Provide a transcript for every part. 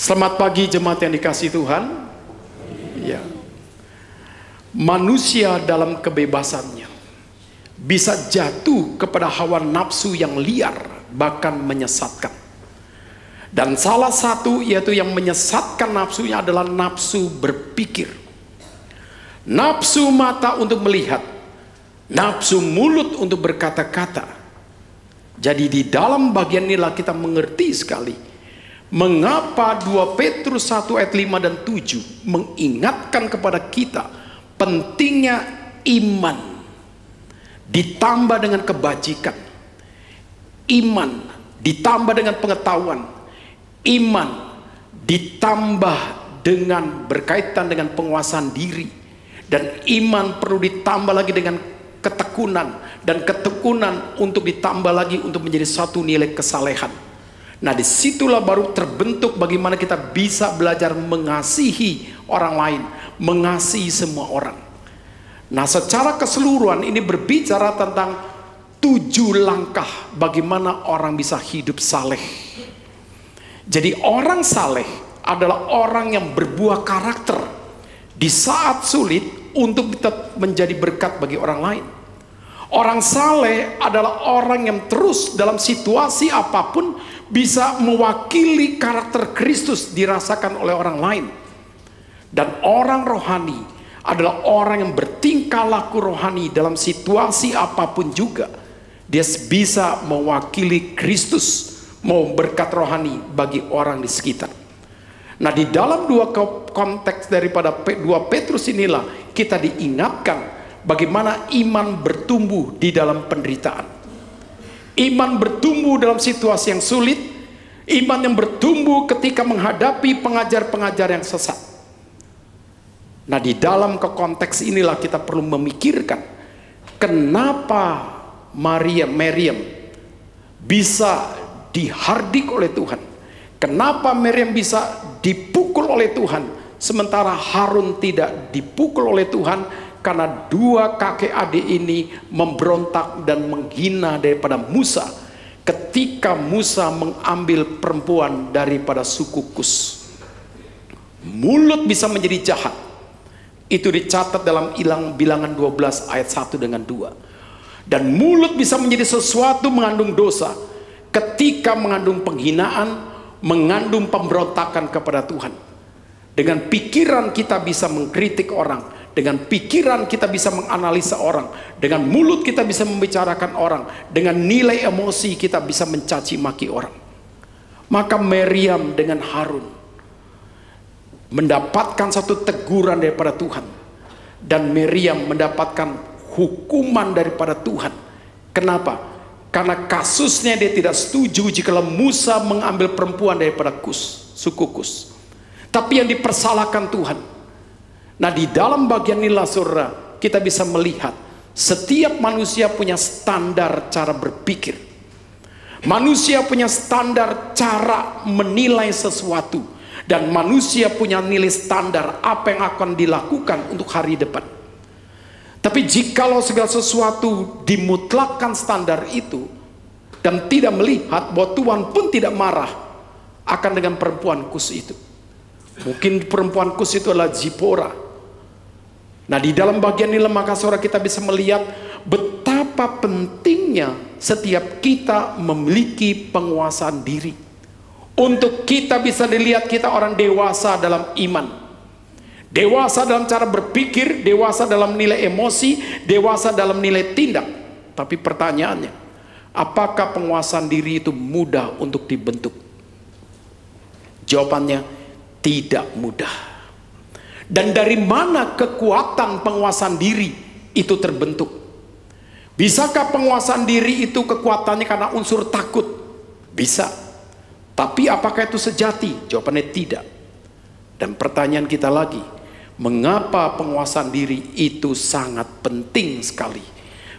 Selamat pagi jemaat yang dikasihi Tuhan. Ya. Manusia dalam kebebasannya bisa jatuh kepada hawa nafsu yang liar, bahkan menyesatkan. Dan salah satu yaitu yang menyesatkan nafsunya adalah nafsu berpikir. Nafsu mata untuk melihat, nafsu mulut untuk berkata-kata. Jadi di dalam bagian inilah kita mengerti sekali mengapa 2 Petrus 1 ayat 5 dan 7 mengingatkan kepada kita pentingnya iman ditambah dengan kebajikan, iman ditambah dengan pengetahuan, iman ditambah dengan berkaitan dengan penguasaan diri, dan iman perlu ditambah lagi dengan ketekunan, dan ketekunan untuk ditambah lagi untuk menjadi satu nilai kesalehan. Nah, disitulah baru terbentuk bagaimana kita bisa belajar mengasihi orang lain, mengasihi semua orang. Nah, secara keseluruhan ini berbicara tentang 7 langkah bagaimana orang bisa hidup saleh. Jadi orang saleh adalah orang yang berbuah karakter di saat sulit untuk tetap menjadi berkat bagi orang lain. Orang saleh adalah orang yang terus dalam situasi apapun bisa mewakili karakter Kristus dirasakan oleh orang lain. Dan orang rohani adalah orang yang bertingkah laku rohani dalam situasi apapun juga. Dia bisa mewakili Kristus, mau berkat rohani bagi orang di sekitar. Nah, di dalam 2 konteks daripada 2 Petrus inilah kita diingatkan bagaimana iman bertumbuh di dalam penderitaan. Iman bertumbuh dalam situasi yang sulit. Iman yang bertumbuh ketika menghadapi pengajar-pengajar yang sesat. Nah, di dalam konteks inilah kita perlu memikirkan kenapa Miriam bisa dihardik oleh Tuhan. Kenapa Miriam bisa dipukul oleh Tuhan sementara Harun tidak dipukul oleh Tuhan? Karena 2 kakek adik ini memberontak dan menghina daripada Musa ketika Musa mengambil perempuan daripada suku Kus. Mulut bisa menjadi jahat. Itu dicatat dalam Bilangan 12 ayat 1 dengan 2. Dan mulut bisa menjadi sesuatu mengandung dosa ketika mengandung penghinaan, mengandung pemberontakan kepada Tuhan. Dengan pikiran kita bisa mengkritik orang. Dengan pikiran kita bisa menganalisa orang. Dengan mulut kita bisa membicarakan orang. Dengan nilai emosi kita bisa mencaci maki orang. Maka Miriam dengan Harun mendapatkan satu teguran daripada Tuhan. Dan Miriam mendapatkan hukuman daripada Tuhan. Kenapa? Karena kasusnya dia tidak setuju jika Musa mengambil perempuan daripada suku Kus. Tapi yang dipersalahkan Tuhan. Nah, di dalam bagian inilah saudara kita bisa melihat setiap manusia punya standar cara berpikir. Manusia punya standar cara menilai sesuatu. Dan manusia punya nilai standar apa yang akan dilakukan untuk hari depan. Tapi jikalau segala sesuatu dimutlakkan standar itu dan tidak melihat bahwa Tuhan pun tidak marah akan dengan perempuan Kus itu. Mungkin perempuan Kus itu adalah Zipora. Nah, di dalam bagian ini maka saudara kita bisa melihat betapa pentingnya setiap kita memiliki penguasaan diri. Untuk kita bisa dilihat kita orang dewasa dalam iman. Dewasa dalam cara berpikir, dewasa dalam nilai emosi, dewasa dalam nilai tindak. Tapi pertanyaannya, apakah penguasaan diri itu mudah untuk dibentuk? Jawabannya, tidak mudah. Dan dari mana kekuatan penguasaan diri itu terbentuk? Bisakah penguasaan diri itu kekuatannya karena unsur takut? Bisa. Tapi apakah itu sejati? Jawabannya tidak. Dan pertanyaan kita lagi, mengapa penguasaan diri itu sangat penting sekali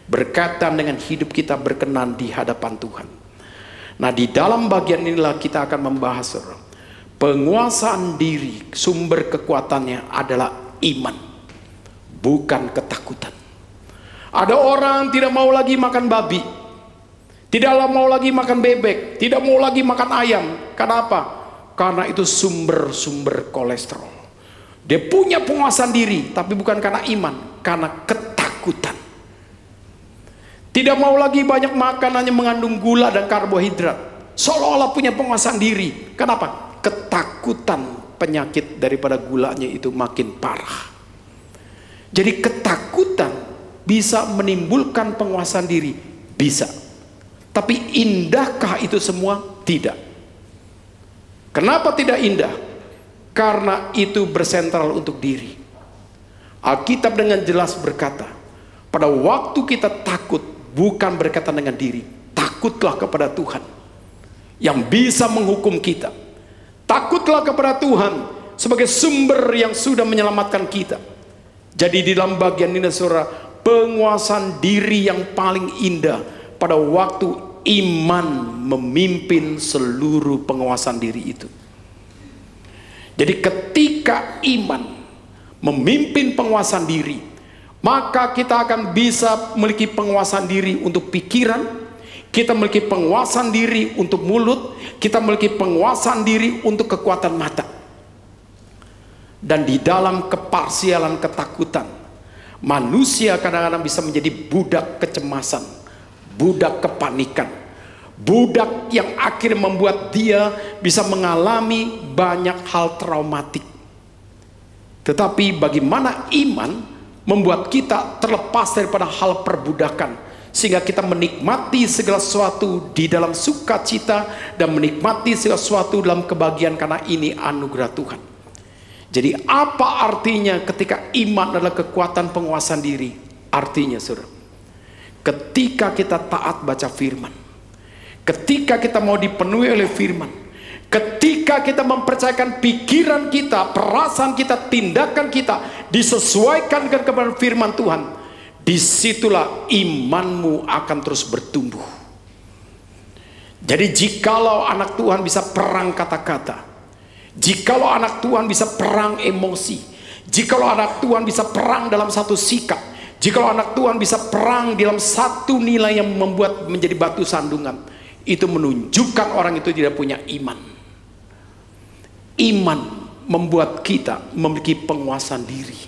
berkaitan dengan hidup kita berkenan di hadapan Tuhan? Nah, di dalam bagian inilah kita akan membahas penguasaan diri, sumber kekuatannya adalah iman, bukan ketakutan. Ada orang tidak mau lagi makan babi, tidak mau lagi makan bebek, tidak mau lagi makan ayam. Kenapa? Karena itu sumber-sumber kolesterol. Dia punya penguasaan diri, tapi bukan karena iman, karena ketakutan. Tidak mau lagi banyak makanannya mengandung gula dan karbohidrat, seolah-olah punya penguasaan diri. Kenapa? Ketakutan penyakit daripada gulanya itu makin parah. Jadi ketakutan bisa menimbulkan penguasaan diri, bisa. Tapi indahkah itu semua? Tidak. Kenapa tidak indah? Karena itu bersentral untuk diri. Alkitab dengan jelas berkata, pada waktu kita takut, bukan berkaitan dengan diri, takutlah kepada Tuhan yang bisa menghukum kita. Takutlah kepada Tuhan sebagai sumber yang sudah menyelamatkan kita. Jadi di dalam bagian ini saudara, penguasaan diri yang paling indah pada waktu iman memimpin seluruh penguasaan diri itu. Jadi ketika iman memimpin penguasaan diri, maka kita akan bisa memiliki penguasaan diri untuk pikiran, kita memiliki penguasaan diri untuk mulut, kita memiliki penguasaan diri untuk kekuatan mata. Dan di dalam keparsialan ketakutan, manusia kadang-kadang bisa menjadi budak kecemasan, budak kepanikan, budak yang akhirnya membuat dia bisa mengalami banyak hal traumatik. Tetapi bagaimana iman membuat kita terlepas daripada hal perbudakan, sehingga kita menikmati segala sesuatu di dalam sukacita dan menikmati segala sesuatu dalam kebahagiaan, karena ini anugerah Tuhan. Jadi apa artinya ketika iman adalah kekuatan penguasaan diri? Artinya saudara, ketika kita taat baca firman, ketika kita mau dipenuhi oleh firman, ketika kita mempercayakan pikiran kita, perasaan kita, tindakan kita disesuaikan dengan kebenaran firman Tuhan, disitulah imanmu akan terus bertumbuh. Jadi jikalau anak Tuhan bisa perang kata-kata, jikalau anak Tuhan bisa perang emosi, jikalau anak Tuhan bisa perang dalam satu sikap, jikalau anak Tuhan bisa perang dalam satu nilai yang membuat menjadi batu sandungan, itu menunjukkan orang itu tidak punya iman. Iman membuat kita memiliki penguasaan diri,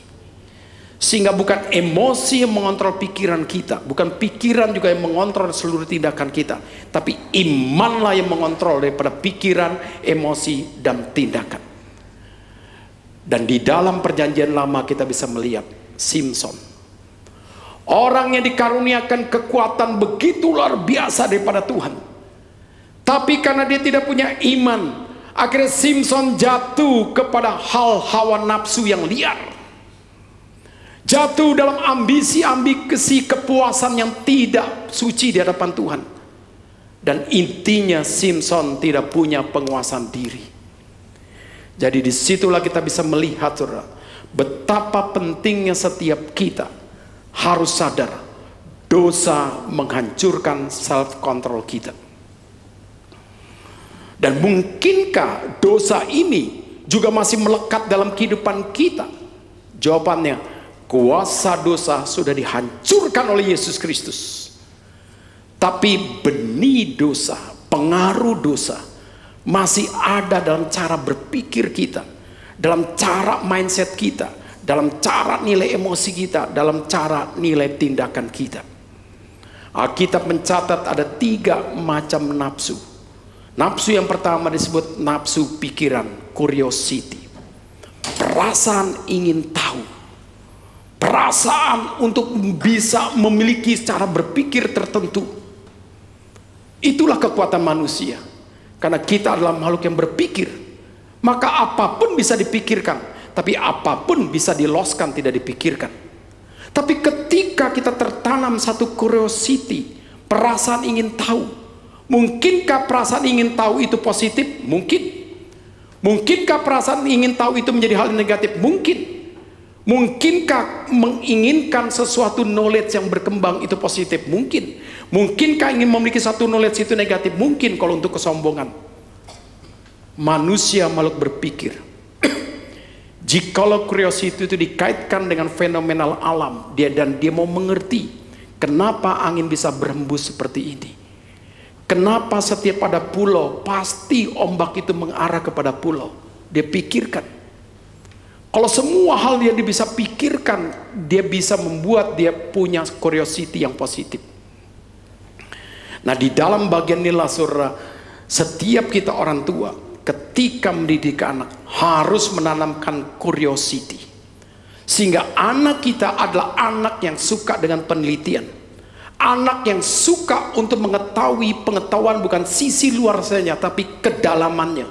sehingga bukan emosi yang mengontrol pikiran kita, bukan pikiran juga yang mengontrol seluruh tindakan kita, tapi imanlah yang mengontrol daripada pikiran, emosi, dan tindakan. Dan di dalam perjanjian lama kita bisa melihat Simson, orang yang dikaruniakan kekuatan begitu luar biasa daripada Tuhan, tapi karena dia tidak punya iman, akhirnya Simson jatuh kepada hal hawa nafsu yang liar, jatuh dalam ambisi kepuasan yang tidak suci di hadapan Tuhan. Dan intinya Simson tidak punya penguasaan diri. Jadi disitulah kita bisa melihat saudara, betapa pentingnya setiap kita harus sadar dosa menghancurkan self control kita. Dan mungkinkah dosa ini juga masih melekat dalam kehidupan kita? Jawabannya, kuasa dosa sudah dihancurkan oleh Yesus Kristus. Tapi benih dosa, pengaruh dosa masih ada dalam cara berpikir kita, dalam cara mindset kita, dalam cara nilai emosi kita, dalam cara nilai tindakan kita. Alkitab mencatat ada 3 macam nafsu. Nafsu yang pertama disebut nafsu pikiran, curiosity, perasaan ingin tahu, perasaan untuk bisa memiliki cara berpikir tertentu. Itulah kekuatan manusia, karena kita adalah makhluk yang berpikir, maka apapun bisa dipikirkan, tapi apapun bisa diloskan, tidak dipikirkan. Tapi ketika kita tertanam satu curiosity, perasaan ingin tahu, mungkinkah perasaan ingin tahu itu positif? Mungkin. Mungkinkah perasaan ingin tahu itu menjadi hal yang negatif? Mungkin. Mungkinkah menginginkan sesuatu knowledge yang berkembang itu positif? Mungkin. Mungkinkah ingin memiliki satu knowledge itu negatif? Mungkin kalau untuk kesombongan. Manusia makhluk berpikir. Jikalau curiosity itu dikaitkan dengan fenomenal alam, dia mau mengerti kenapa angin bisa berhembus seperti ini, Kenapa setiap pada pulau pasti ombak itu mengarah kepada pulau? Dia pikirkan. Kalau semua hal yang dia bisa pikirkan, dia bisa membuat dia punya curiosity yang positif. Nah, di dalam bagian inilah saudara, setiap kita orang tua ketika mendidik anak harus menanamkan curiosity, sehingga anak kita adalah anak yang suka dengan penelitian. Anak yang suka untuk mengetahui pengetahuan bukan sisi luar saja, tapi kedalamannya.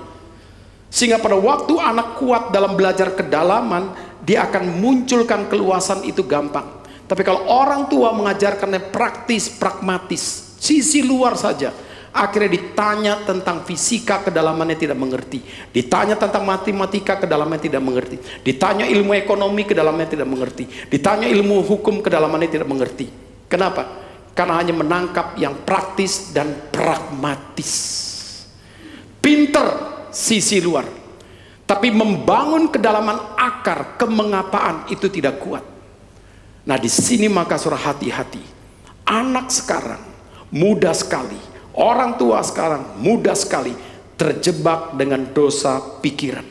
Sehingga pada waktu anak kuat dalam belajar kedalaman, dia akan munculkan keluasan itu gampang. Tapi kalau orang tua mengajarkannya praktis, pragmatis, sisi luar saja, akhirnya ditanya tentang fisika, kedalamannya tidak mengerti. Ditanya tentang matematika, kedalamannya tidak mengerti. Ditanya ilmu ekonomi, kedalamannya tidak mengerti. Ditanya ilmu hukum, kedalamannya tidak mengerti. Kenapa? Karena hanya menangkap yang praktis dan pragmatis. Pinter sisi luar, tapi membangun kedalaman akar kemengapaan itu tidak kuat. Nah, di sini maka saudara hati-hati. Anak sekarang mudah sekali, orang tua sekarang mudah sekali terjebak dengan dosa pikiran.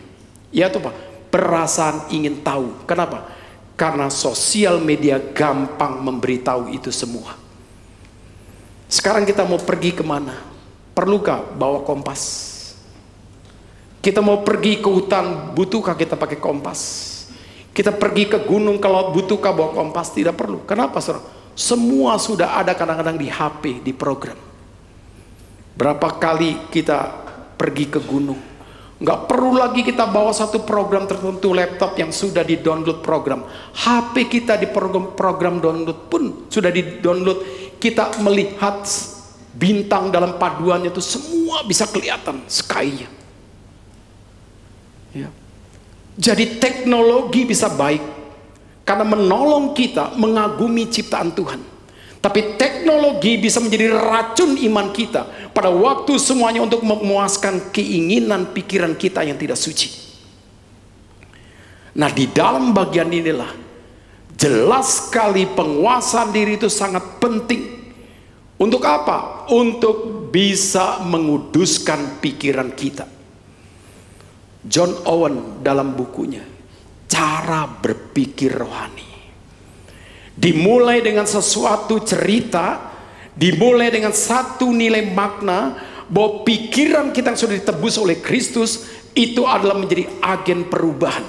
Yaitu apa? Perasaan ingin tahu. Kenapa? Karena sosial media gampang memberitahu itu semua. Sekarang kita mau pergi kemana? Perlukah bawa kompas? Kita mau pergi ke hutan, butuhkah kita pakai kompas? Kita pergi ke gunung, kalau butuhkah bawa kompas? Tidak perlu. Kenapa, saudara? Semua sudah ada kadang-kadang di HP, di program. Berapa kali kita pergi ke gunung, nggak perlu lagi kita bawa satu program tertentu, laptop yang sudah di-download program. HP kita di program download pun sudah di-download. Kita melihat bintang dalam paduannya itu semua bisa kelihatan sky-nya. Ya. Jadi teknologi bisa baik karena menolong kita mengagumi ciptaan Tuhan. Tapi teknologi bisa menjadi racun iman kita pada waktu semuanya untuk memuaskan keinginan pikiran kita yang tidak suci. Nah, di dalam bagian inilah jelas sekali penguasaan diri itu sangat penting. Untuk apa? Untuk bisa menguduskan pikiran kita. John Owen dalam bukunya Cara Berpikir Rohani, dimulai dengan sesuatu cerita, dimulai dengan satu nilai makna bahwa pikiran kita yang sudah ditebus oleh Kristus itu adalah menjadi agen perubahan,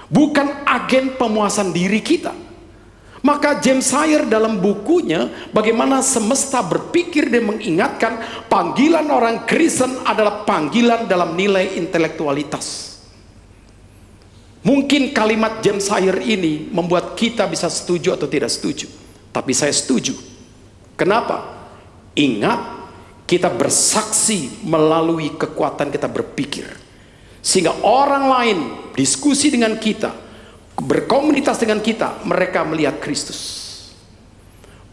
bukan agen pemuasan diri kita. Maka James Sire dalam bukunya Bagaimana Semesta Berpikir, dia mengingatkan panggilan orang Kristen adalah panggilan dalam nilai intelektualitas. Mungkin kalimat James Sire ini membuat kita bisa setuju atau tidak setuju, tapi saya setuju. Kenapa? Ingat, kita bersaksi melalui kekuatan kita berpikir, sehingga orang lain diskusi dengan kita, berkomunitas dengan kita, mereka melihat Kristus.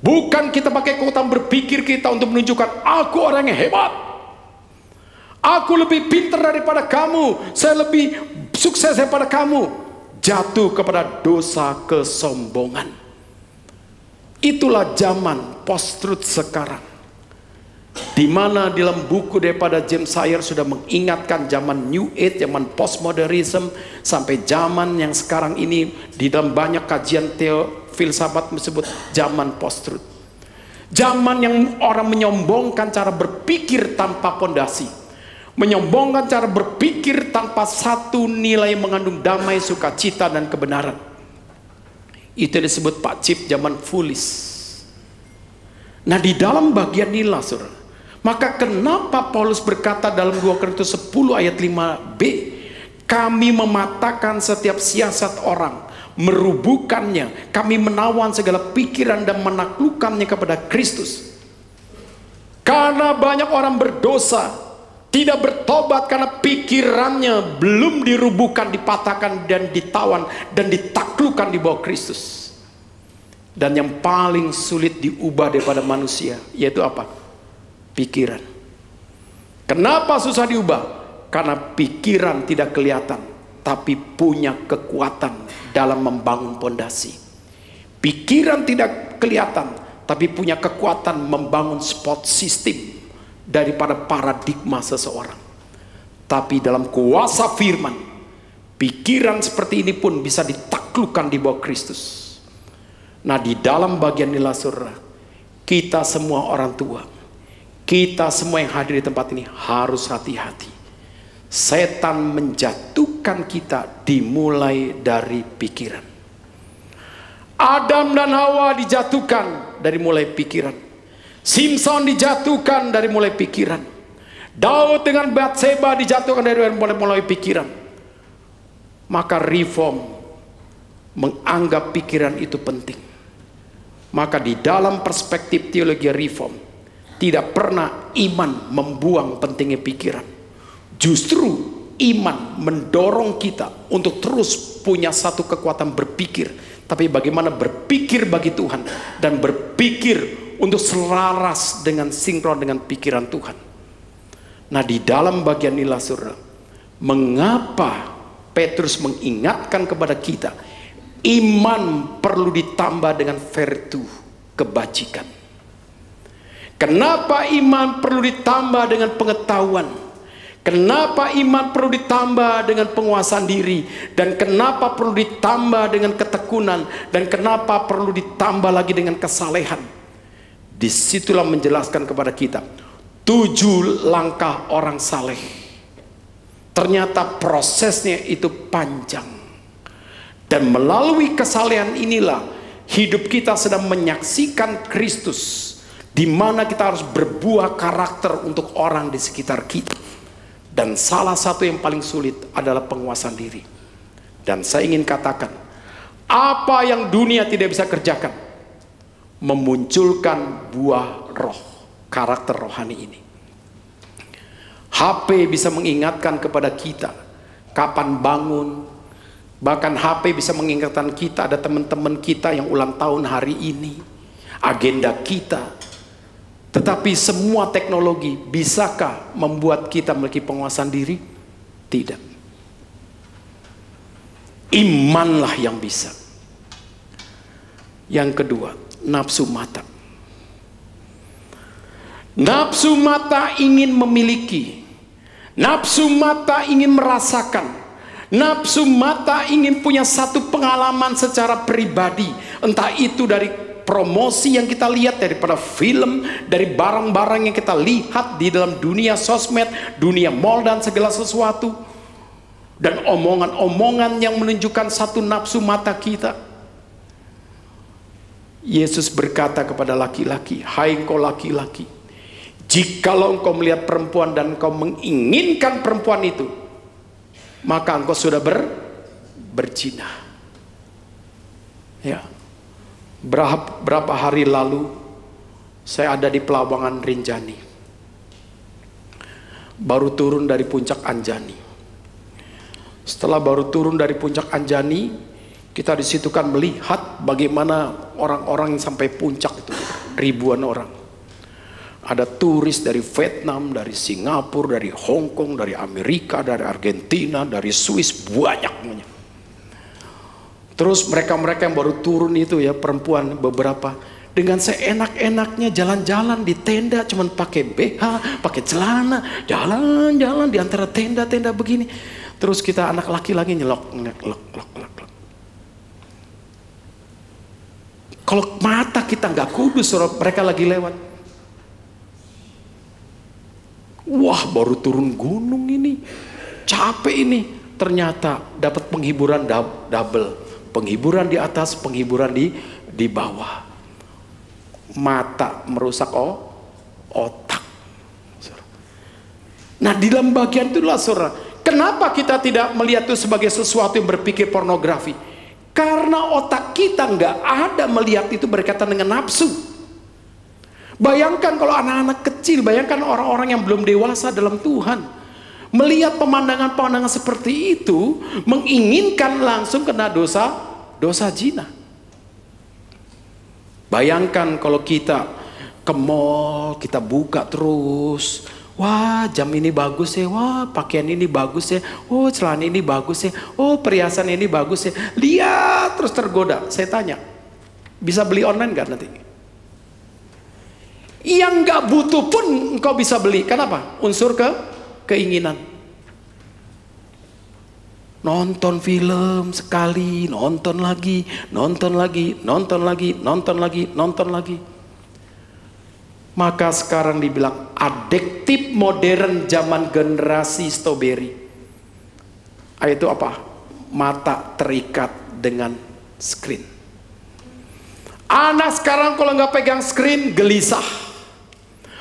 Bukan kita pakai kekuatan berpikir kita untuk menunjukkan aku orang yang hebat, aku lebih pintar daripada kamu, saya lebih sukses daripada kamu. Jatuh kepada dosa kesombongan. Itulah zaman post-truth sekarang, di mana dalam buku daripada James Sire sudah mengingatkan zaman New Age, zaman postmodernism, sampai zaman yang sekarang ini di dalam banyak kajian filsafat disebut zaman post-truth. Zaman yang orang menyombongkan cara berpikir tanpa pondasi, menyombongkan cara berpikir tanpa satu nilai mengandung damai, sukacita, dan kebenaran. Itu disebut Pak Cip zaman foolish. Nah, di dalam bagian inilah, saudara, maka kenapa Paulus berkata dalam 2 Korintus 10 ayat 5b, kami mematahkan setiap siasat orang, merubuhkannya, kami menawan segala pikiran dan menaklukkannya kepada Kristus. Karena banyak orang berdosa, tidak bertobat karena pikirannya belum dirubuhkan, dipatahkan, dan ditawan, dan ditaklukkan di bawah Kristus. Dan yang paling sulit diubah daripada manusia, yaitu apa? Pikiran. Kenapa susah diubah? Karena pikiran tidak kelihatan, tapi punya kekuatan dalam membangun pondasi. Pikiran tidak kelihatan, tapi punya kekuatan membangun support system, daripada paradigma seseorang. Tapi dalam kuasa firman, pikiran seperti ini pun bisa ditaklukkan di bawah Kristus. Nah, di dalam bagian inilah saudara, kita semua orang tua, kita semua yang hadir di tempat ini harus hati-hati. Setan menjatuhkan kita dimulai dari pikiran. Adam dan Hawa dijatuhkan dari mulai pikiran. Simson dijatuhkan dari mulai pikiran. Daud dengan Batseba dijatuhkan dari mulai pikiran. Maka reform menganggap pikiran itu penting. Maka di dalam perspektif teologi reform, tidak pernah iman membuang pentingnya pikiran. Justru iman mendorong kita untuk terus punya satu kekuatan berpikir. Tapi bagaimana berpikir bagi Tuhan dan berpikir untuk selaras dengan sinkron dengan pikiran Tuhan. Nah, di dalam bagian inilah saudara, mengapa Petrus mengingatkan kepada kita, iman perlu ditambah dengan virtu kebajikan. Kenapa iman perlu ditambah dengan pengetahuan? Kenapa iman perlu ditambah dengan penguasaan diri? Dan kenapa perlu ditambah dengan ketekunan? Dan kenapa perlu ditambah lagi dengan kesalehan? Disitulah menjelaskan kepada kita 7 langkah orang saleh. Ternyata prosesnya itu panjang. Dan melalui kesalehan inilah hidup kita sedang menyaksikan Kristus, di mana kita harus berbuah karakter untuk orang di sekitar kita. Dan salah satu yang paling sulit adalah penguasaan diri. Dan saya ingin katakan, apa yang dunia tidak bisa kerjakan? Memunculkan buah roh, karakter rohani ini. HP bisa mengingatkan kepada kita kapan bangun. Bahkan HP bisa mengingatkan kita ada teman-teman kita yang ulang tahun hari ini, agenda kita. Tetapi semua teknologi bisakah membuat kita memiliki penguasaan diri? Tidak. Imanlah yang bisa. Yang kedua, nafsu mata. Nafsu mata ingin memiliki. Nafsu mata ingin merasakan. Nafsu mata ingin punya satu pengalaman secara pribadi. Entah itu dari promosi yang kita lihat, daripada film, dari barang-barang yang kita lihat di dalam dunia sosmed, dunia mall dan segala sesuatu. Dan omongan-omongan yang menunjukkan satu nafsu mata kita. Yesus berkata kepada laki-laki, "Hai engkau laki-laki, jikalau engkau melihat perempuan dan engkau menginginkan perempuan itu, maka engkau sudah berzina." Ya. Berapa hari lalu saya ada di Pelabuhan Rinjani, baru turun dari puncak Anjani. Setelah baru turun dari puncak Anjani, kita di situ kan melihat bagaimana orang-orang yang sampai puncak itu, ribuan orang. Ada turis dari Vietnam, dari Singapura, dari Hong Kong, dari Amerika, dari Argentina, dari Swiss, banyak. Terus mereka-mereka yang baru turun itu ya, perempuan beberapa, dengan seenak-enaknya jalan-jalan di tenda, cuman pakai BH, pakai celana, jalan-jalan di antara tenda-tenda begini. Terus kita anak laki-laki nyelok. Kalau mata kita nggak kudus, mereka lagi lewat. Wah, baru turun gunung ini, capek ini. Ternyata dapat penghiburan double. Penghiburan di atas, penghiburan di bawah. Mata merusak otak. Nah, di dalam bagian itulah saudara, kenapa kita tidak melihat itu sebagai sesuatu yang berpikir pornografi? Karena otak kita nggak ada melihat itu berkaitan dengan nafsu. Bayangkan kalau anak-anak kecil, bayangkan orang-orang yang belum dewasa dalam Tuhan, melihat pemandangan-pemandangan seperti itu, menginginkan langsung kena dosa zina. Bayangkan kalau kita ke mall, kita buka terus, wah jam ini bagus ya, wah pakaian ini bagus ya, oh celana ini bagus ya, oh perhiasan ini bagus ya, lihat terus tergoda. Saya tanya, bisa beli online gak nanti? Yang nggak butuh pun engkau bisa beli. Kenapa? Unsur keinginan. Nonton film sekali, nonton lagi, nonton lagi, nonton lagi, nonton lagi, nonton lagi. Maka sekarang dibilang adiktif modern zaman generasi strawberry. Itu apa? Mata terikat dengan screen. Anak sekarang kalau nggak pegang screen gelisah.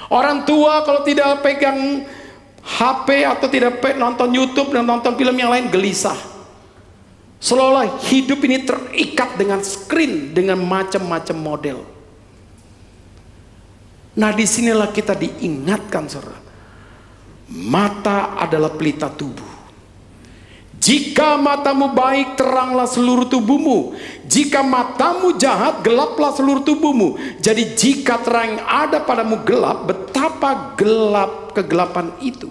Orang tua kalau tidak pegang HP atau tidak nonton YouTube dan nonton film yang lain gelisah. Seolah-olah hidup ini terikat dengan screen, dengan macam-macam model. Nah, disinilah kita diingatkan, saudara. Mata adalah pelita tubuh. Jika matamu baik, teranglah seluruh tubuhmu. Jika matamu jahat, gelaplah seluruh tubuhmu. Jadi jika terang yang ada padamu gelap, betapa gelap kegelapan itu.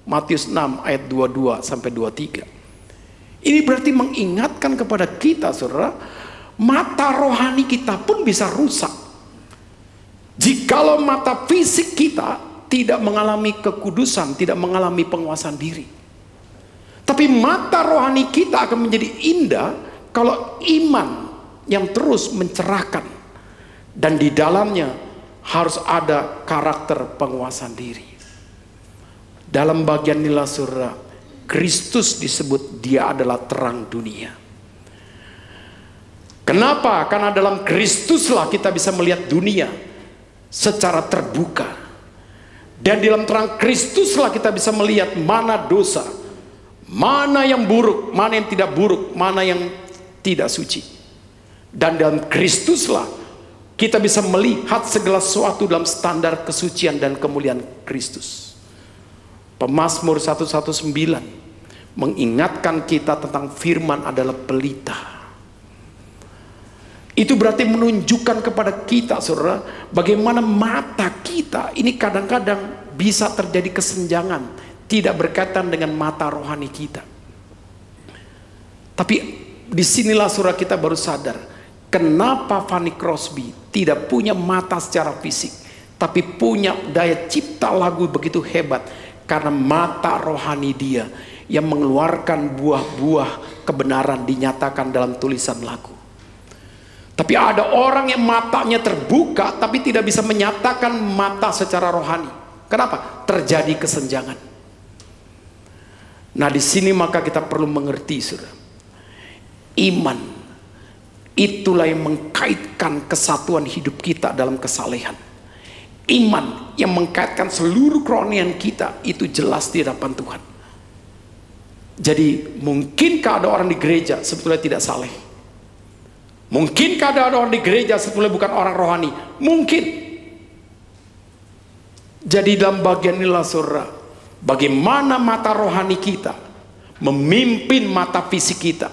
Matius 6 ayat 22 sampai 23. Ini berarti mengingatkan kepada kita, saudara, mata rohani kita pun bisa rusak. Jikalau mata fisik kita tidak mengalami kekudusan, tidak mengalami penguasaan diri. Tapi mata rohani kita akan menjadi indah kalau iman yang terus mencerahkan. Dan di dalamnya harus ada karakter penguasaan diri. Dalam bagian inilah, saudara, Kristus disebut dia adalah terang dunia. Kenapa? Karena dalam Kristuslah kita bisa melihat dunia secara terbuka. Dan dalam terang Kristuslah kita bisa melihat mana dosa, mana yang buruk, mana yang tidak buruk, mana yang tidak suci. Dan dalam Kristuslah kita bisa melihat segala sesuatu dalam standar kesucian dan kemuliaan Kristus. Pemazmur 119 mengingatkan kita tentang firman adalah pelita. Itu berarti menunjukkan kepada kita, saudara, bagaimana mata kita ini kadang-kadang bisa terjadi kesenjangan, tidak berkaitan dengan mata rohani kita. Tapi disinilah, saudara, kita baru sadar kenapa Fanny Crosby tidak punya mata secara fisik, tapi punya daya cipta lagu begitu hebat. Karena mata rohani dia yang mengeluarkan buah-buah kebenaran dinyatakan dalam tulisan lagu. Tapi ada orang yang matanya terbuka tapi tidak bisa menyatakan mata secara rohani. Kenapa? Terjadi kesenjangan. Nah, di sini maka kita perlu mengerti, saudara. Iman itulah yang mengkaitkan kesatuan hidup kita dalam kesalehan. Iman yang mengkaitkan seluruh kerohanian kita itu jelas di hadapan Tuhan. Jadi mungkinkah ada orang di gereja sebetulnya tidak saleh? Mungkinkah ada orang di gereja sebetulnya bukan orang rohani? Mungkin. Jadi dalam bagian inilah, saudara, bagaimana mata rohani kita memimpin mata fisik kita,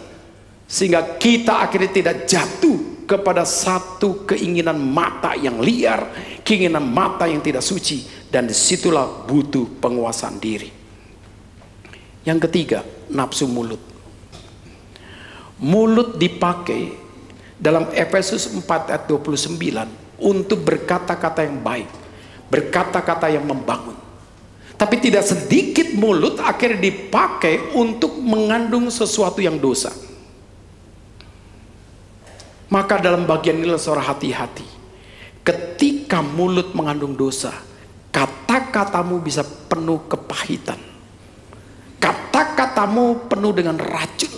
sehingga kita akhirnya tidak jatuh kepada satu keinginan mata yang liar, keinginan mata yang tidak suci, dan disitulah butuh penguasaan diri. Yang ketiga, nafsu mulut. Mulut dipakai dalam Efesus 4 ayat 29 untuk berkata-kata yang baik, berkata-kata yang membangun. Tapi tidak sedikit mulut akhirnya dipakai untuk mengandung sesuatu yang dosa. Maka dalam bagian ini, saudara, hati-hati. Ketika mulut mengandung dosa, kata-katamu bisa penuh kepahitan. Kata-katamu penuh dengan racun.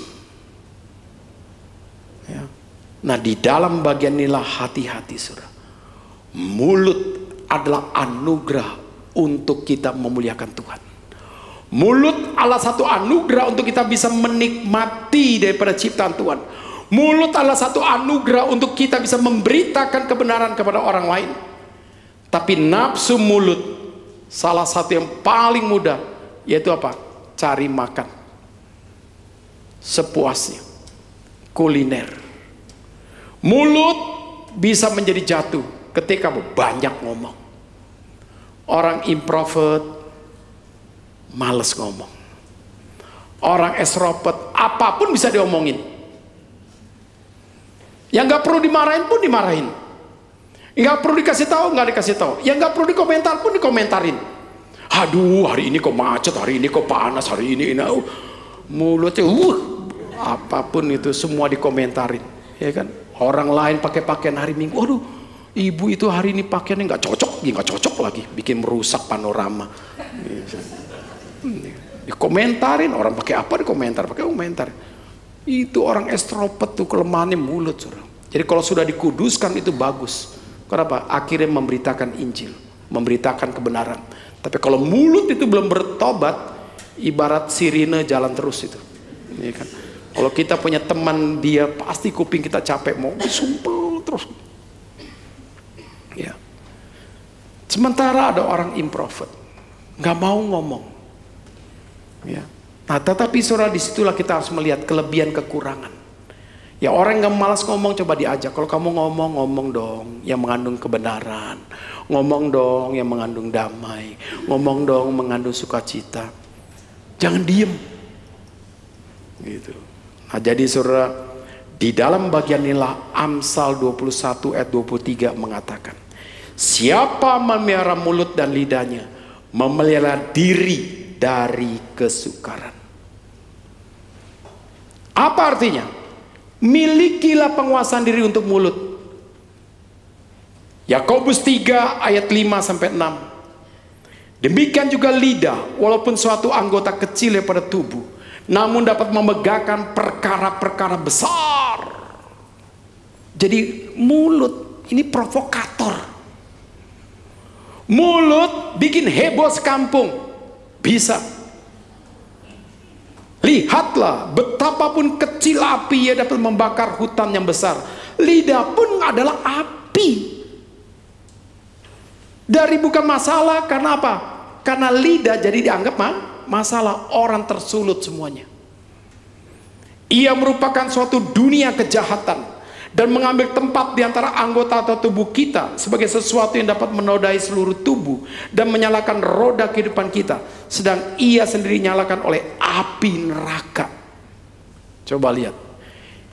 Ya. Nah, di dalam bagian inilah hati-hati, saudara. Mulut adalah anugerah untuk kita memuliakan Tuhan. Mulut adalah satu anugerah untuk kita bisa menikmati daripada ciptaan Tuhan. Mulut adalah satu anugerah untuk kita bisa memberitakan kebenaran kepada orang lain. Tapi nafsu mulut, salah satu yang paling mudah, yaitu apa? Cari makan sepuasnya, kuliner. Mulut bisa menjadi jatuh ketika banyak ngomong. Orang introvert males ngomong. Orang extrovert apapun bisa diomongin. Yang gak perlu dimarahin pun dimarahin. Nggak perlu dikasih tahu, nggak dikasih tahu. Yang nggak perlu dikomentar pun dikomentarin. Aduh, hari ini kok macet, hari ini kok panas, hari ini mulutnya apapun itu semua dikomentarin, ya kan? Orang lain pakai pakaian hari Minggu, aduh, ibu itu hari ini pakaiannya nggak cocok lagi, bikin merusak panorama. Dikomentarin, orang pakai apa pakai komentar. Itu orang extrovert tuh kelemahannya mulut, saudara. Jadi kalau sudah dikuduskan itu bagus. Kenapa? Akhirnya memberitakan Injil, memberitakan kebenaran. Tapi kalau mulut itu belum bertobat, ibarat sirine jalan terus itu, ya kan? Kalau kita punya teman dia pasti kuping kita capek, mau disumpel terus. Ya. Sementara ada orang introvert, nggak mau ngomong. Ya. Nah, tetapi saudara, disitulah kita harus melihat kelebihan kekurangan. Ya, orang yang malas ngomong coba diajak. Kalau kamu ngomong dong yang mengandung kebenaran, ngomong dong yang mengandung damai, ngomong dong mengandung sukacita. Jangan diem. Gitu. Nah, jadi saudara, di dalam bagian inilah Amsal 21 ayat 23 mengatakan, siapa memelihara mulut dan lidahnya, memelihara diri dari kesukaran. Apa artinya? Milikilah penguasaan diri untuk mulut. Yakobus 3 ayat 5 sampai 6. Demikian juga lidah, walaupun suatu anggota kecil pada tubuh, namun dapat memegahkan perkara-perkara besar. Jadi mulut ini provokator. Mulut bikin heboh sekampung. Bisa. Lihatlah betapapun kecil api ia dapat membakar hutan yang besar. Lidah pun adalah api. Dari bukan masalah, karena apa? Karena lidah jadi dianggap masalah, orang tersulut semuanya. Ia merupakan suatu dunia kejahatan dan mengambil tempat di antara anggota atau tubuh kita sebagai sesuatu yang dapat menodai seluruh tubuh dan menyalakan roda kehidupan kita, sedang ia sendiri nyalakan oleh api neraka. Coba lihat,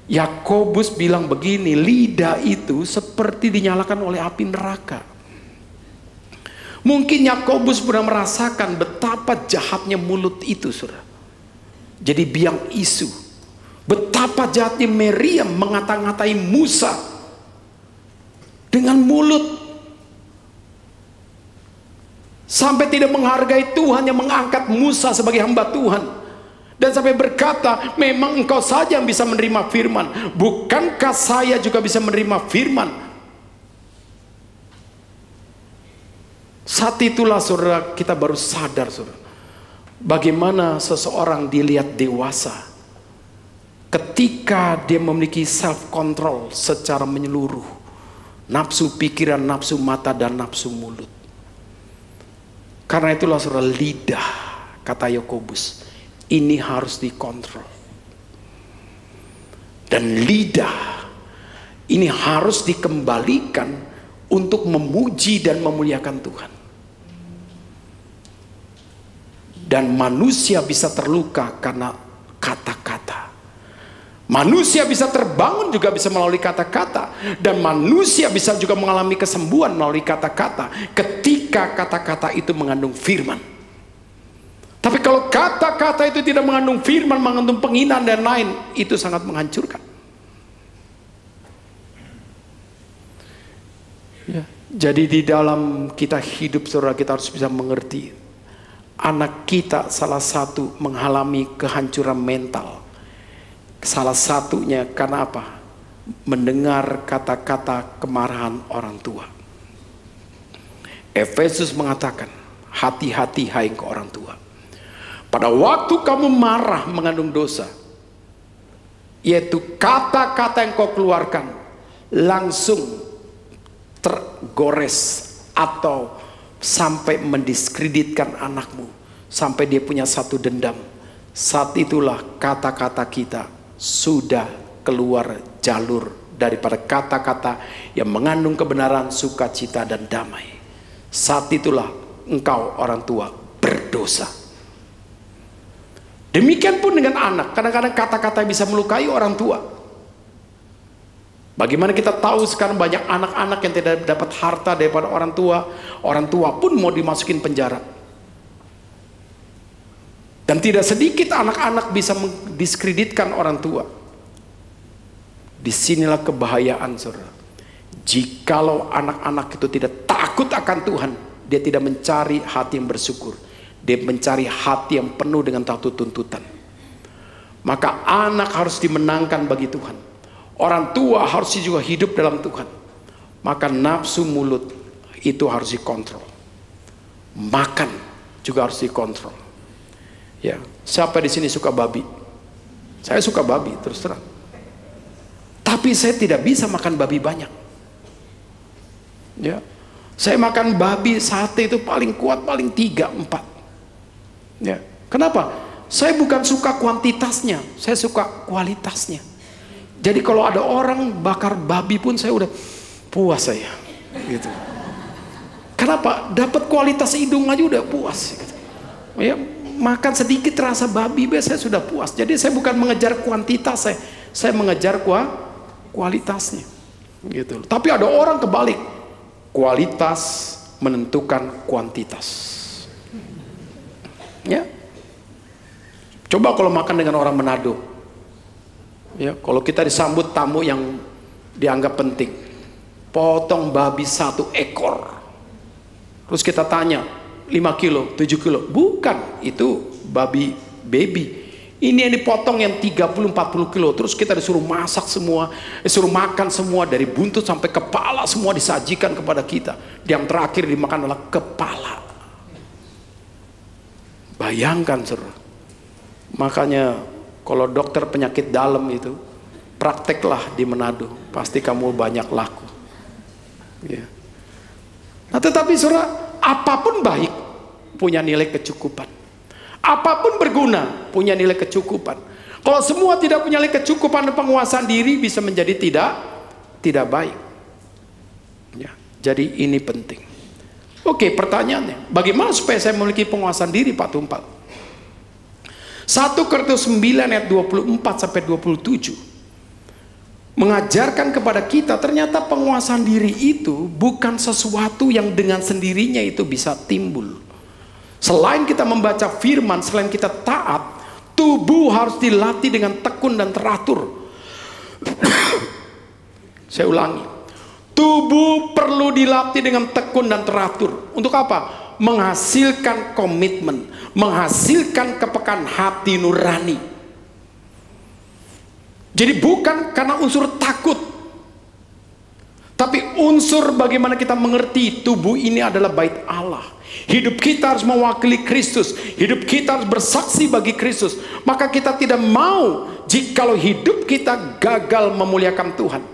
Yakobus bilang begini, lidah itu seperti dinyalakan oleh api neraka. Mungkin Yakobus pernah merasakan betapa jahatnya mulut itu, saudara. Jadi biang isu. Betapa jahatnya Miriam mengata-ngatai Musa dengan mulut, sampai tidak menghargai Tuhan yang mengangkat Musa sebagai hamba Tuhan, dan sampai berkata, memang engkau saja yang bisa menerima firman, bukankah saya juga bisa menerima firman? Saat itulah saudara, kita baru sadar, saudara, bagaimana seseorang dilihat dewasa ketika dia memiliki self control secara menyeluruh, nafsu pikiran, nafsu mata, dan nafsu mulut. Karena itulah saudara, lidah, kata Yakobus, ini harus dikontrol. Dan lidah ini harus dikembalikan untuk memuji dan memuliakan Tuhan. Dan manusia bisa terluka karena kata-kata. Manusia bisa terbangun juga bisa melalui kata-kata, dan manusia bisa juga mengalami kesembuhan melalui kata-kata ketika kata-kata itu mengandung firman. Tapi kalau kata-kata itu tidak mengandung firman, mengandung penghinaan dan lain, itu sangat menghancurkan. Ya, jadi di dalam kita hidup, saudara, kita harus bisa mengerti, anak kita salah satu mengalami kehancuran mental. Salah satunya karena apa? Mendengar kata-kata kemarahan orang tua. Efesus mengatakan, hati-hati hai ke orang tua. Pada waktu kamu marah mengandung dosa, yaitu kata-kata yang kau keluarkan langsung tergores atau sampai mendiskreditkan anakmu, sampai dia punya satu dendam. Saat itulah kata-kata kita sudah keluar jalur daripada kata-kata yang mengandung kebenaran, sukacita, dan damai. Saat itulah engkau orang tua berdosa. Demikian pun dengan anak. Kadang-kadang kata-kata bisa melukai orang tua. Bagaimana kita tahu sekarang banyak anak-anak yang tidak dapat harta daripada orang tua pun mau dimasukin penjara. Dan tidak sedikit anak-anak bisa mendiskreditkan orang tua. Disinilah kebahayaan, saudara. Jikalau anak-anak itu tidak takut akan Tuhan, dia tidak mencari hati yang bersyukur, dia mencari hati yang penuh dengan tahu tuntutan. Maka anak harus dimenangkan bagi Tuhan. Orang tua harus juga hidup dalam Tuhan. Maka nafsu mulut itu harus dikontrol. Makan juga harus dikontrol. Ya, siapa di sini suka babi? Saya suka babi, terus terang. Tapi saya tidak bisa makan babi banyak. Ya, saya makan babi sate itu paling kuat paling 3, 4. Ya, kenapa? Saya bukan suka kuantitasnya, saya suka kualitasnya. Jadi kalau ada orang bakar babi pun saya udah puas saya, gitu. Kenapa? Dapat kualitas hidung aja udah puas. Gitu. Ya, makan sedikit rasa babi saya sudah puas. Jadi saya bukan mengejar kuantitas, saya mengejar kualitasnya. Gitu. Tapi ada orang kebalik, kualitas menentukan kuantitas. Ya, coba kalau makan dengan orang Manado. Ya, kalau kita disambut tamu yang dianggap penting, potong babi 1 ekor, terus kita tanya 5 kilo, 7 kilo, bukan, itu babi baby. Ini yang dipotong yang 30-40 kilo, terus kita disuruh masak semua, disuruh makan semua dari buntut sampai kepala, semua disajikan kepada kita. Yang terakhir dimakan adalah kepala. Bayangkan, saudara. Makanya kalau dokter penyakit dalam itu, prakteklah di Manado, pasti kamu banyak laku. Ya. Nah, tetapi saudara, apapun baik punya nilai kecukupan. Apapun berguna punya nilai kecukupan. Kalau semua tidak punya nilai kecukupan dan penguasaan diri, bisa menjadi tidak baik. Ya. Jadi ini penting. Oke, pertanyaannya, bagaimana supaya saya memiliki penguasaan diri, Pak Tumpal? 1 Korintus 9 ayat 24-27 mengajarkan kepada kita ternyata penguasaan diri itu bukan sesuatu yang dengan sendirinya itu bisa timbul. Selain kita membaca firman, selain kita taat, tubuh harus dilatih dengan tekun dan teratur. Saya ulangi, tubuh perlu dilatih dengan tekun dan teratur. Untuk apa? Menghasilkan komitmen, menghasilkan kepekaan hati nurani. Jadi bukan karena unsur takut, tapi unsur bagaimana kita mengerti tubuh ini adalah bait Allah. Hidup kita harus mewakili Kristus, hidup kita harus bersaksi bagi Kristus. Maka kita tidak mau jikalau hidup kita gagal memuliakan Tuhan.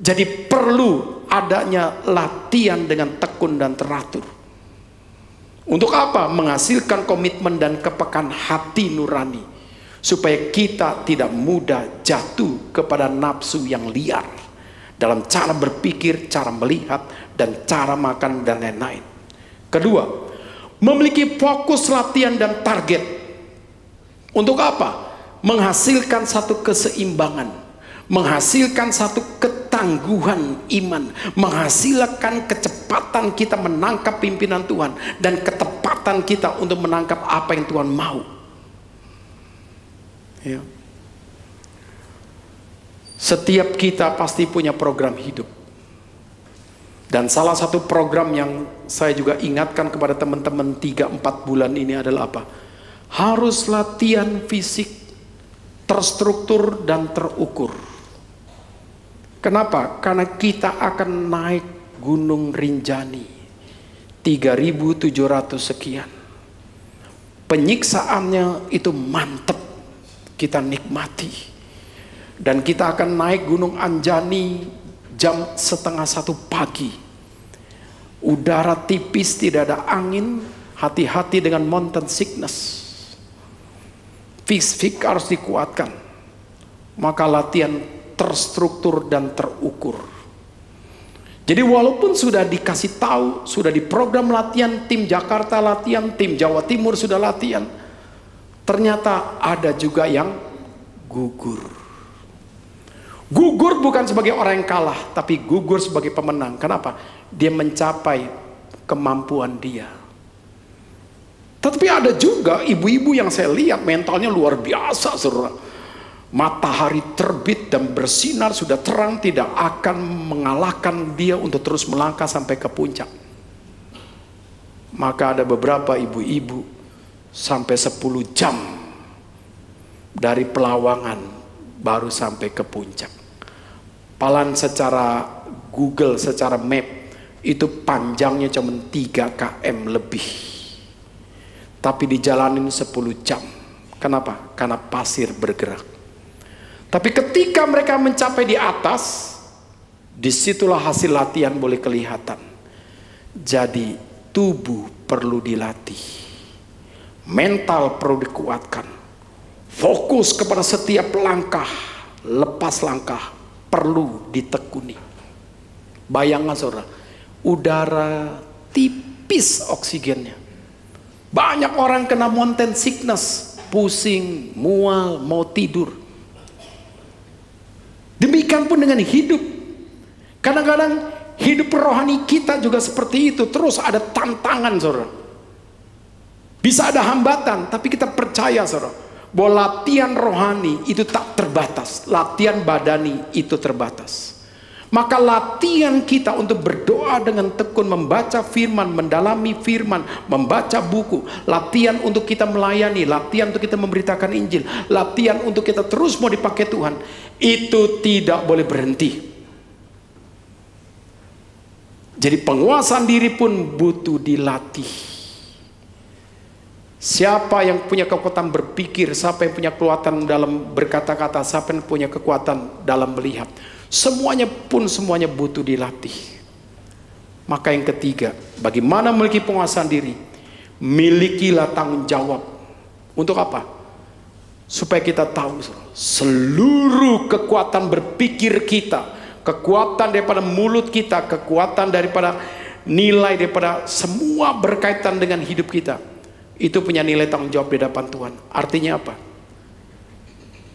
Jadi perlu adanya latihan dengan tekun dan teratur. Untuk apa? Menghasilkan komitmen dan kepekaan hati nurani, supaya kita tidak mudah jatuh kepada nafsu yang liar dalam cara berpikir, cara melihat, dan cara makan dan lain-lain. Kedua, memiliki fokus latihan dan target. Untuk apa? Menghasilkan satu keseimbangan, menghasilkan satu ketangguhan iman, menghasilkan kecepatan kita menangkap pimpinan Tuhan, dan ketepatan kita untuk menangkap apa yang Tuhan mau. Ya. Setiap kita pasti punya program hidup, dan salah satu program yang saya juga ingatkan kepada teman-teman 3-4 bulan ini adalah apa? Harus latihan fisik terstruktur dan terukur. Kenapa? Karena kita akan naik Gunung Rinjani 3.700 sekian. Penyiksaannya itu mantep, kita nikmati. Dan kita akan naik Gunung Anjani jam 12:30 pagi. Udara tipis, tidak ada angin. Hati-hati dengan mountain sickness. Fisik harus dikuatkan. Maka latihan terstruktur dan terukur. Jadi walaupun sudah dikasih tahu, sudah di program latihan, tim Jakarta latihan, tim Jawa Timur sudah latihan, ternyata ada juga yang gugur. Gugur bukan sebagai orang yang kalah, tapi gugur sebagai pemenang. Kenapa? Dia mencapai kemampuan dia. Tetapi ada juga ibu-ibu yang saya lihat mentalnya luar biasa, saudara. Matahari terbit dan bersinar sudah terang, tidak akan mengalahkan dia untuk terus melangkah sampai ke puncak. Maka ada beberapa ibu-ibu sampai 10 jam dari Pelawangan baru sampai ke puncak. Palan secara Google, secara map itu panjangnya cuma 3 km lebih, tapi dijalanin 10 jam. Kenapa? Karena pasir bergerak. Tapi ketika mereka mencapai di atas, disitulah hasil latihan boleh kelihatan. Jadi tubuh perlu dilatih, mental perlu dikuatkan, fokus kepada setiap langkah, lepas langkah perlu ditekuni. Bayangkan saudara, udara tipis oksigennya. Banyak orang kena mountain sickness, pusing, mual, mau tidur. Demikian pun dengan hidup. Kadang-kadang hidup rohani kita juga seperti itu. Terus ada tantangan, saudara. Bisa ada hambatan, tapi kita percaya, saudara, bahwa latihan rohani itu tak terbatas. Latihan badani itu terbatas. Maka latihan kita untuk berdoa dengan tekun, membaca firman, mendalami firman, membaca buku, latihan untuk kita melayani, latihan untuk kita memberitakan Injil, latihan untuk kita terus mau dipakai Tuhan, itu tidak boleh berhenti. Jadi penguasaan diri pun butuh dilatih. Siapa yang punya kekuatan berpikir, siapa yang punya kekuatan dalam berkata-kata, siapa yang punya kekuatan dalam melihat, semuanya butuh dilatih. Maka yang ketiga, bagaimana memiliki penguasaan diri? Milikilah tanggung jawab. Untuk apa? Supaya kita tahu seluruh kekuatan berpikir kita, kekuatan daripada mulut kita, kekuatan daripada nilai daripada semua berkaitan dengan hidup kita, itu punya nilai tanggung jawab di hadapan Tuhan. Artinya apa?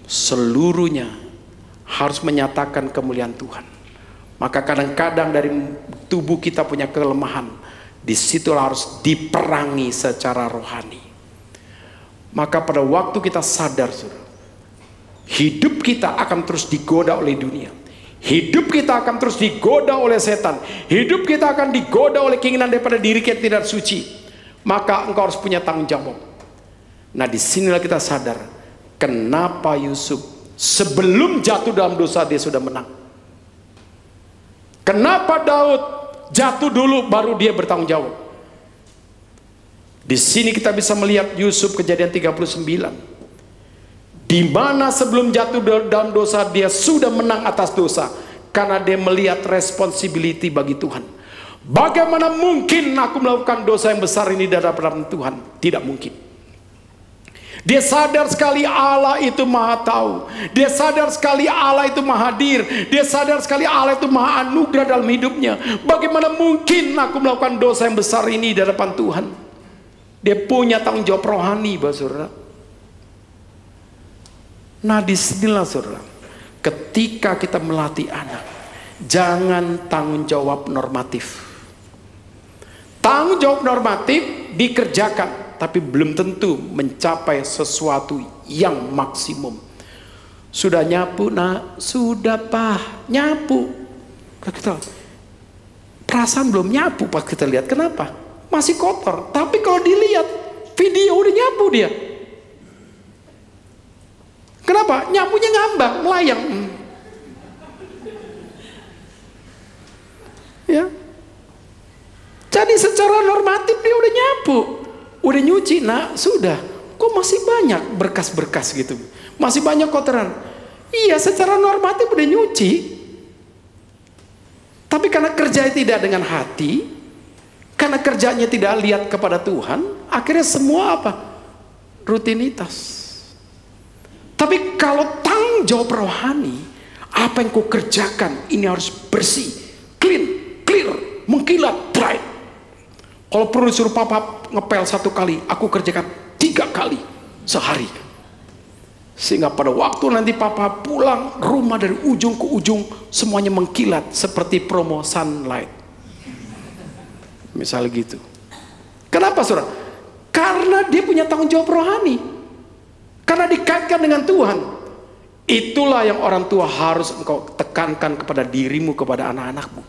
Seluruhnya harus menyatakan kemuliaan Tuhan. Maka kadang-kadang dari tubuh kita punya kelemahan, disitulah harus diperangi secara rohani. Maka pada waktu kita sadar, saudara, hidup kita akan terus digoda oleh dunia, hidup kita akan terus digoda oleh setan, hidup kita akan digoda oleh keinginan daripada diri kita tidak suci. Maka engkau harus punya tanggung jawab. Nah, disinilah kita sadar kenapa Yusuf sebelum jatuh dalam dosa dia sudah menang. Kenapa Daud jatuh dulu baru dia bertanggung jawab. Di sini kita bisa melihat Yusuf Kejadian 39, di mana sebelum jatuh dalam dosa dia sudah menang atas dosa, karena dia melihat responsibility bagi Tuhan. Bagaimana mungkin aku melakukan dosa yang besar ini di hadapan Tuhan? Tidak mungkin. Dia sadar sekali Allah itu maha tahu. Dia sadar sekali Allah itu maha hadir. Dia sadar sekali Allah itu maha anugerah dalam hidupnya. Bagaimana mungkin aku melakukan dosa yang besar ini di hadapan Tuhan? Dia punya tanggung jawab rohani, saudara. Nah, disinilah, saudara, ketika kita melatih anak, jangan tanggung jawab normatif. Tanggung jawab normatif dikerjakan, tapi belum tentu mencapai sesuatu yang maksimum. Sudah nyapu, nak? Sudah, Pak. Nyapu. Kita perasaan belum nyapu pas kita lihat. Kenapa? Masih kotor. Tapi kalau dilihat video udah nyapu dia. Kenapa? Nyapunya ngambang, melayang. Ya. Jadi secara normatif dia udah nyapu, udah nyuci, nak, sudah. Kok masih banyak berkas-berkas gitu? Masih banyak kotoran. Iya, secara normatif udah nyuci. Tapi karena kerjanya tidak dengan hati, karena kerjanya tidak lihat kepada Tuhan, akhirnya semua apa? Rutinitas. Tapi kalau tanggung jawab rohani, apa yang kau kerjakan ini harus bersih, clean, clear, mengkilat, bright. Kalau perlu disuruh papa ngepel 1 kali, aku kerjakan 3 kali sehari. Sehingga pada waktu nanti papa pulang rumah dari ujung ke ujung semuanya mengkilat seperti promo sunlight. Misalnya gitu. Kenapa saudara? Karena dia punya tanggung jawab rohani. Karena dikaitkan dengan Tuhan. Itulah yang orang tua harus engkau tekankan kepada dirimu, kepada anak-anakmu.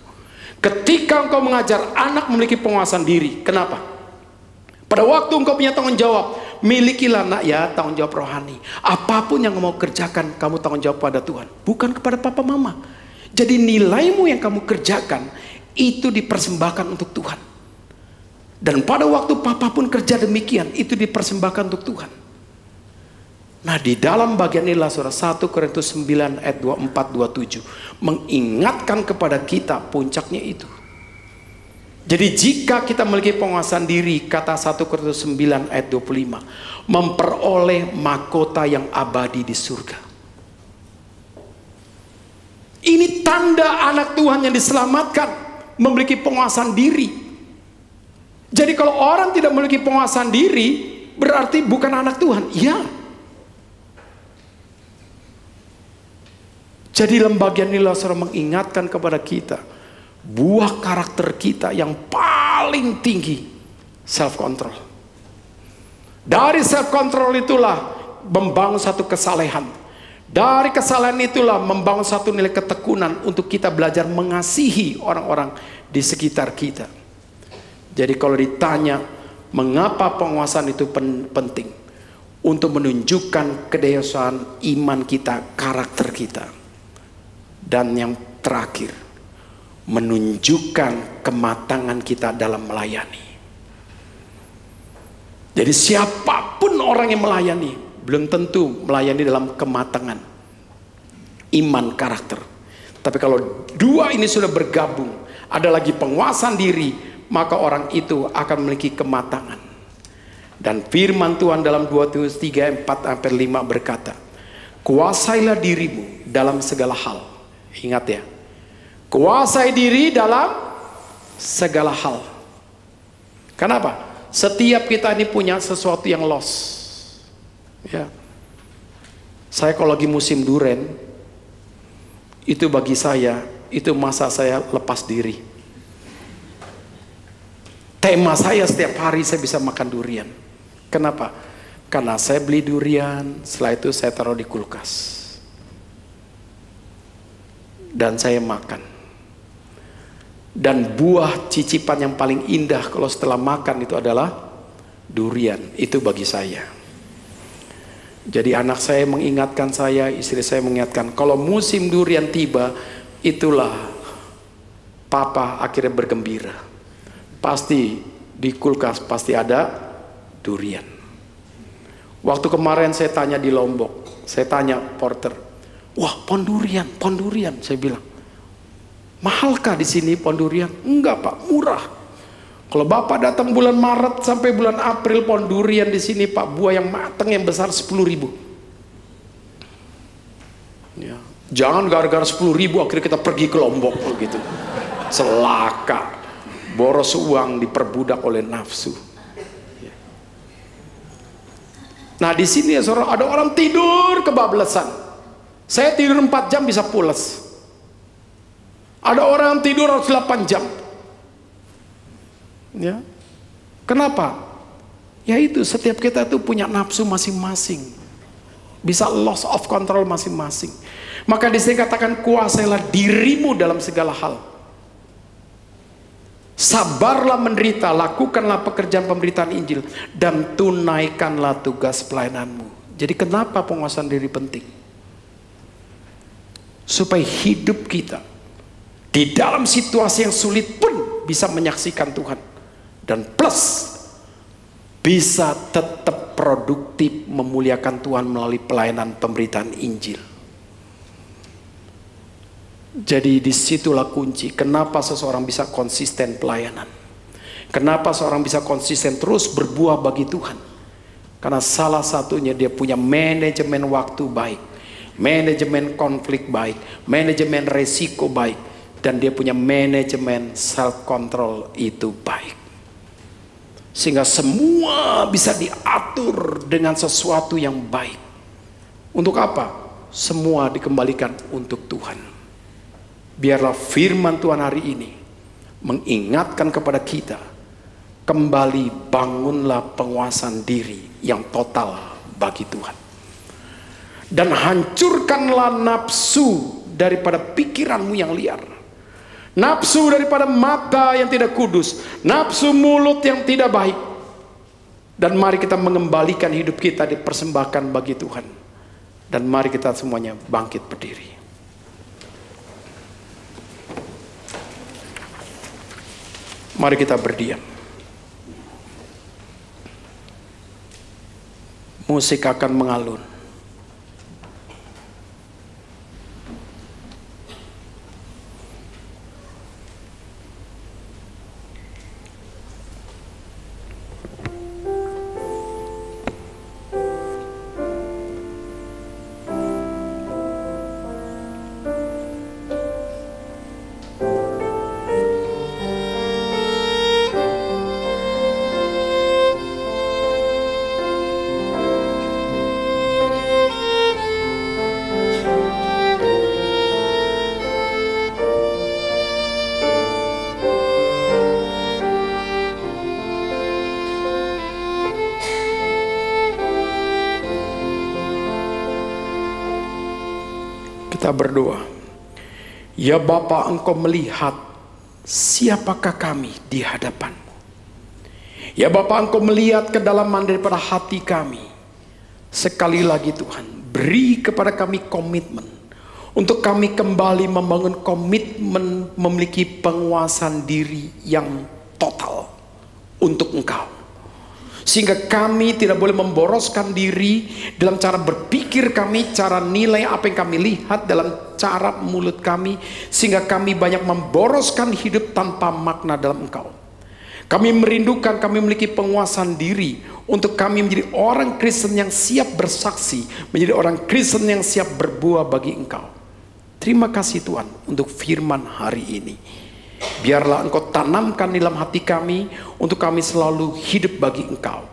Ketika engkau mengajar anak memiliki penguasaan diri. Kenapa? Pada waktu engkau punya tanggung jawab, milikilah nak ya tanggung jawab rohani. Apapun yang mau kerjakan, kamu tanggung jawab pada Tuhan, bukan kepada papa mama. Jadi nilaimu yang kamu kerjakan itu dipersembahkan untuk Tuhan. Dan pada waktu papa pun kerja demikian, itu dipersembahkan untuk Tuhan. Nah, di dalam bagian inilah saudara, 1 Korintus 9 ayat 24-27 mengingatkan kepada kita puncaknya itu. Jadi jika kita memiliki penguasaan diri, kata 1 Korintus 9 ayat 25, memperoleh mahkota yang abadi di surga. Ini tanda anak Tuhan yang diselamatkan, memiliki penguasaan diri. Jadi kalau orang tidak memiliki penguasaan diri, berarti bukan anak Tuhan. Ya. Jadi lembaga inilah saudara mengingatkan kepada kita, buah karakter kita yang paling tinggi, self control. Dari self control itulah membangun satu kesalehan. Dari kesalehan itulah membangun satu nilai ketekunan untuk kita belajar mengasihi orang-orang di sekitar kita. Jadi kalau ditanya mengapa penguasaan itu penting, untuk menunjukkan kedewasaan iman kita, karakter kita. Dan yang terakhir, menunjukkan kematangan kita dalam melayani. Jadi siapapun orang yang melayani, belum tentu melayani dalam kematangan iman, karakter. Tapi kalau dua ini sudah bergabung, ada lagi penguasaan diri, maka orang itu akan memiliki kematangan. Dan firman Tuhan dalam 2 Timotius 3 4-5 berkata, kuasailah dirimu dalam segala hal. Ingat ya, kuasai diri dalam segala hal. Kenapa? Setiap kita ini punya sesuatu yang lost. Ya. Saya kalau lagi musim duren, itu bagi saya, itu masa saya lepas diri. Tema saya setiap hari saya bisa makan durian. Kenapa? Karena saya beli durian, setelah itu saya taruh di kulkas. Dan saya makan. Dan buah cicipan yang paling indah kalau setelah makan itu adalah durian. Itu bagi saya. Jadi anak saya mengingatkan saya, istri saya mengingatkan, kalau musim durian tiba, itulah papa akhirnya bergembira. Pasti di kulkas pasti ada durian. Waktu kemarin saya tanya di Lombok, saya tanya porter, wah pohon durian, saya bilang, mahalkah di sini pohon durian? Enggak pak, murah. Kalau bapak datang bulan Maret sampai bulan April, pohon durian di sini pak, buah yang matang yang besar 10.000. Ya. Jangan gara-gara 10.000 akhirnya kita pergi ke Lombok begitu. Celaka, boros uang, diperbudak oleh nafsu. Nah di sini ya saudara, ada orang tidur kebablasan. Saya tidur 4 jam bisa pulas. Ada orang yang tidur harus 8 jam. Ya. Kenapa? Ya itu, setiap kita itu punya nafsu masing-masing. Bisa loss of control masing-masing. Maka di sini katakan, kuasailah dirimu dalam segala hal. Sabarlah menderita, lakukanlah pekerjaan pemberitaan Injil, dan tunaikanlah tugas pelayananmu. Jadi kenapa penguasaan diri penting? Supaya hidup kita di dalam situasi yang sulit pun bisa menyaksikan Tuhan, dan plus bisa tetap produktif memuliakan Tuhan melalui pelayanan pemberitaan Injil. Jadi disitulah kunci kenapa seseorang bisa konsisten pelayanan, kenapa seorang bisa konsisten terus berbuah bagi Tuhan. Karena salah satunya dia punya manajemen waktu baik, manajemen konflik baik, manajemen resiko baik, dan dia punya manajemen self control itu baik. Sehingga semua bisa diatur dengan sesuatu yang baik. Untuk apa? Semua dikembalikan untuk Tuhan. Biarlah firman Tuhan hari ini mengingatkan kepada kita, kembali bangunlah penguasaan diri yang total bagi Tuhan. Dan hancurkanlah nafsu daripada pikiranmu yang liar. Nafsu daripada mata yang tidak kudus, nafsu mulut yang tidak baik. Dan mari kita mengembalikan hidup kita, dipersembahkan bagi Tuhan. Dan mari kita semuanya bangkit berdiri. Mari kita berdiam. Musik akan mengalun. Kita berdoa. Ya Bapa, Engkau melihat siapakah kami di hadapan-Mu. Ya Bapa, Engkau melihat kedalaman daripada hati kami. Sekali lagi Tuhan, beri kepada kami komitmen untuk kami kembali membangun komitmen memiliki penguasaan diri yang total untuk Engkau. Sehingga kami tidak boleh memboroskan diri dalam cara berpikir kami, cara nilai apa yang kami lihat dalam cara mulut kami, sehingga kami banyak memboroskan hidup tanpa makna dalam Engkau. Kami merindukan kami memiliki penguasaan diri untuk kami menjadi orang Kristen yang siap bersaksi, menjadi orang Kristen yang siap berbuah bagi Engkau. Terima kasih Tuhan untuk firman hari ini. Biarlah Engkau tanamkan di dalam hati kami untuk kami selalu hidup bagi Engkau.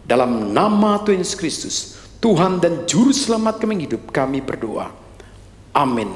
Dalam nama Tuhan Yesus Kristus, Tuhan dan Juru Selamat kami hidup, kami berdoa. Amin